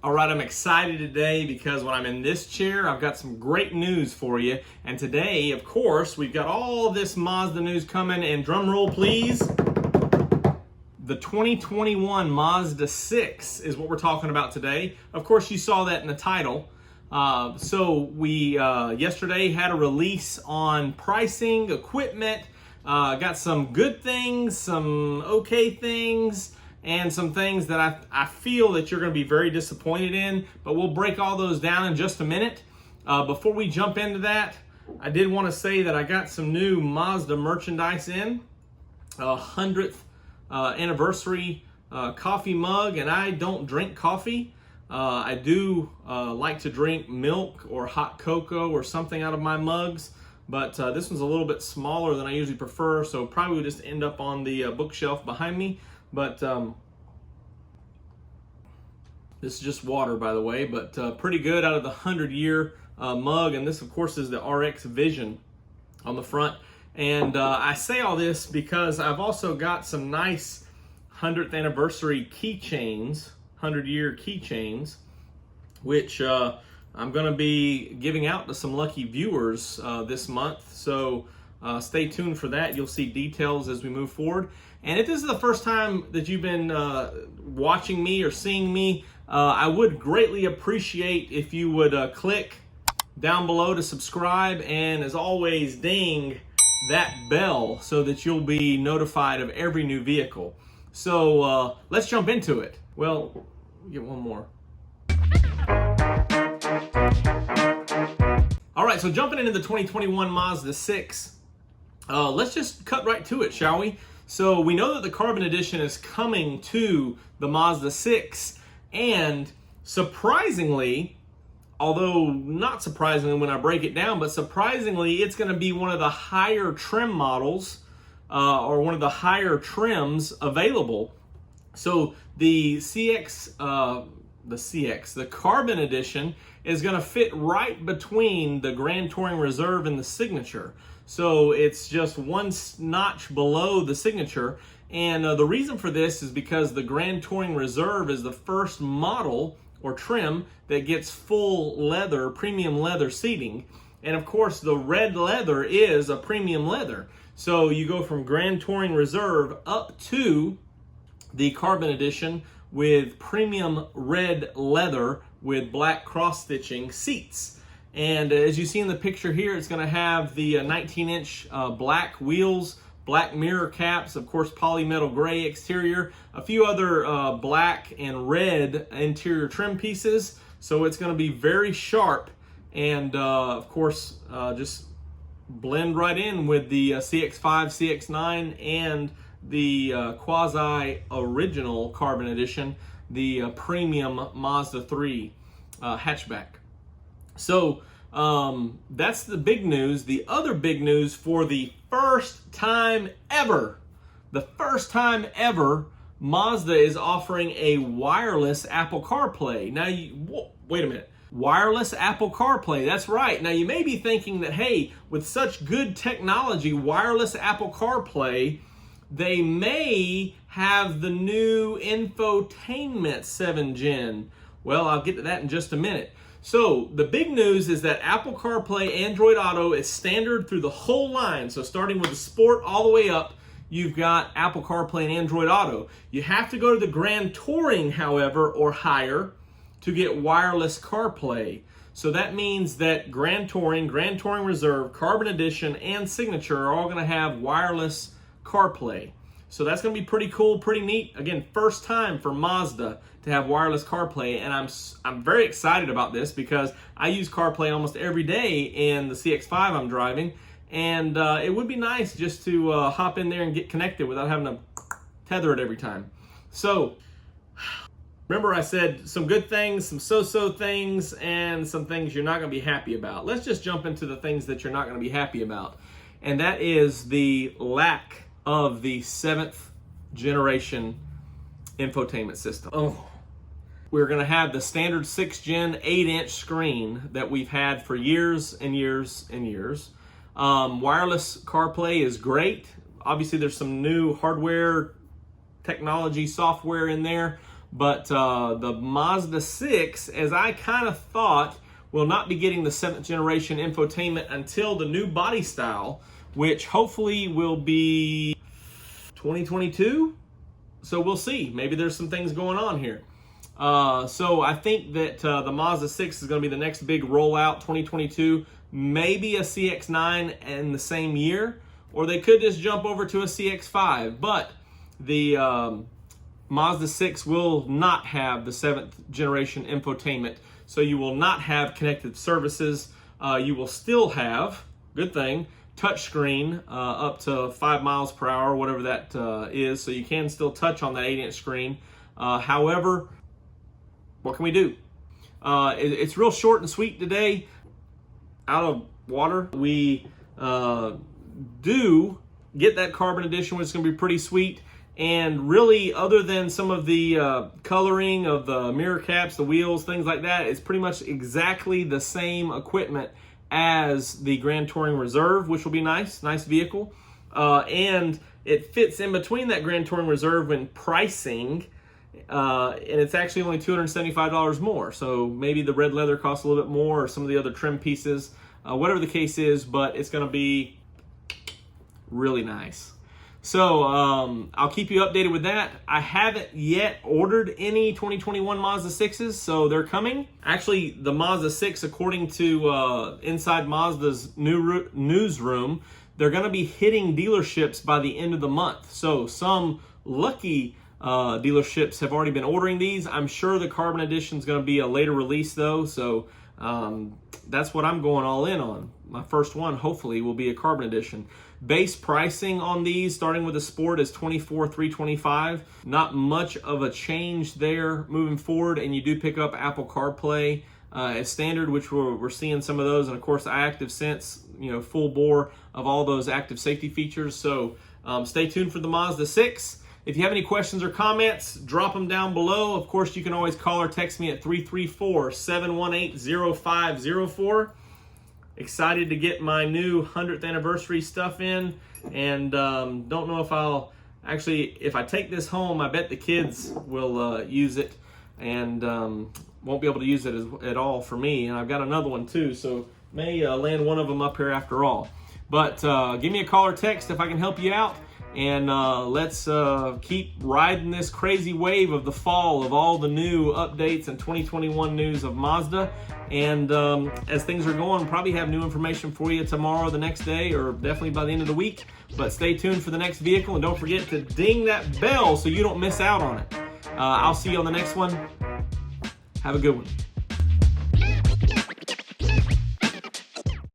All right, I'm excited today because when I'm in this chair, I've got some great news for you. And today, of course, we've got all this Mazda news coming, and drum roll, please. The 2021 Mazda 6 is what we're talking about today. Of course, you saw that in the title. So we yesterday had a release on pricing, equipment, got some good things, some okay things, and some things that I feel that you're going to be very disappointed in, but we'll break all those down in just a minute. Before we jump into that, I did want to say that I got some new Mazda merchandise in, 100th anniversary coffee mug, and I don't drink coffee. I do like to drink milk or hot cocoa or something out of my mugs, but this one's a little bit smaller than I usually prefer, so probably would just end up on the bookshelf behind me. But this is just water, by the way, but pretty good out of the 100-year mug. And this, of course, is the RX Vision on the front. And I say all this because I've also got some nice 100th anniversary keychains, 100-year keychains, which I'm going to be giving out to some lucky viewers this month. So stay tuned for that. You'll see details as we move forward. And if this is the first time that you've been watching me or seeing me, I would greatly appreciate if you would click down below to subscribe, and as always, ding that bell so that you'll be notified of every new vehicle. So let's jump into it. Well, get one more. All right, so jumping into the 2021 Mazda 6, let's just cut right to it, shall we? So we know that the Carbon Edition is coming to the Mazda 6, and surprisingly, although not surprisingly when I break it down, but surprisingly, it's going to be one of the higher trim models or one of the higher trims available. So the the Carbon Edition is going to fit right between the Grand Touring Reserve and the Signature. So it's just one notch below the Signature. And the reason for this is because the Grand Touring Reserve is the first model or trim that gets full leather, premium leather seating. And of course, the red leather is a premium leather. So you go from Grand Touring Reserve up to the Carbon Edition with premium red leather with black cross-stitching seats. And as you see in the picture here, it's going to have the 19-inch black wheels, black mirror caps, of course, Polymetal Gray exterior, a few other black and red interior trim pieces. So it's going to be very sharp and, of course, just blend right in with the CX-5, CX-9, and the quasi-original Carbon Edition, the premium Mazda 3 hatchback. So that's the big news. The other big news, for the first time ever, Mazda is offering a wireless Apple CarPlay. Now, wait a minute. Wireless Apple CarPlay, that's right. Now, you may be thinking that, hey, with such good technology, wireless Apple CarPlay, they may have the new infotainment 7 Gen. Well, I'll get to that in just a minute. So the big news is that Apple CarPlay Android Auto is standard through the whole line. So starting with the Sport all the way up, you've got Apple CarPlay and Android Auto. You have to go to the Grand Touring, however, or higher to get wireless CarPlay. So that means that Grand Touring Reserve, Carbon Edition, and Signature are all going to have wireless CarPlay. So that's going to be pretty cool, pretty neat. Again, first time for Mazda to have wireless CarPlay, and I'm very excited about this because I use CarPlay almost every day in the CX-5 I'm driving, and it would be nice just to hop in there and get connected without having to tether it every time. So remember, I said some good things, some so-so things, and some things you're not going to be happy about. Let's just jump into the things that you're not going to be happy about, and that is the lack of the 7th generation infotainment system. We're going to have the standard 6th gen 8-inch screen that we've had for years and years and years. Wireless CarPlay is great. Obviously, there's some new hardware, technology, software in there, But the Mazda 6, as I kind of thought, will not be getting the 7th generation infotainment until the new body style, which hopefully will be 2022. So we'll see. Maybe there's some things going on here. So I think that the Mazda 6 is going to be the next big rollout, 2022. Maybe a CX-9 in the same year, or they could just jump over to a CX-5. But the Mazda 6 will not have the 7th generation infotainment. So you will not have connected services. You will still have, good thing, touchscreen up to 5 miles per hour, whatever that is. So you can still touch on that 8-inch screen. However, what can we do? It's real short and sweet today. Out of water, we do get that carbon edition, which is going to be pretty sweet. And really, other than some of the coloring of the mirror caps, the wheels, things like that, it's pretty much exactly the same equipment as the Grand Touring Reserve, which will be nice vehicle. And it fits in between that Grand Touring Reserve in pricing, and it's actually only $275 more. So maybe the red leather costs a little bit more, or some of the other trim pieces, whatever the case is, but it's going to be really nice. So I'll keep you updated with that. I haven't yet ordered any 2021 Mazda 6s, so they're coming. Actually, the Mazda 6, according to Inside Mazda's new newsroom, they're going to be hitting dealerships by the end of the month. So some lucky dealerships have already been ordering these. I'm sure the Carbon Edition is going to be a later release, though. So that's what I'm going all in on. My first one, hopefully, will be a Carbon Edition. Base pricing on these, starting with the Sport, is $24,325. Not much of a change there moving forward, and you do pick up Apple CarPlay as standard, which we're seeing some of those, and of course, Active Sense, full bore of all those active safety features. So stay tuned for the Mazda 6. If you have any questions or comments, drop them down below. Of course, you can always call or text me at 334-718-0504. Excited to get my new 100th anniversary stuff in, and don't know if I'll actually, if I take this home, I bet the kids will use it, and won't be able to use it at all for me. And I've got another one too, so may land one of them up here after all. But give me a call or text if I can help you out, and let's keep riding this crazy wave of the fall of all the new updates and 2021 news of Mazda. And as things are going, probably have new information for you tomorrow, the next day, or definitely by the end of the week. But stay tuned for the next vehicle, and don't forget to ding that bell so you don't miss out on it. I'll see you on the next one. Have a good one.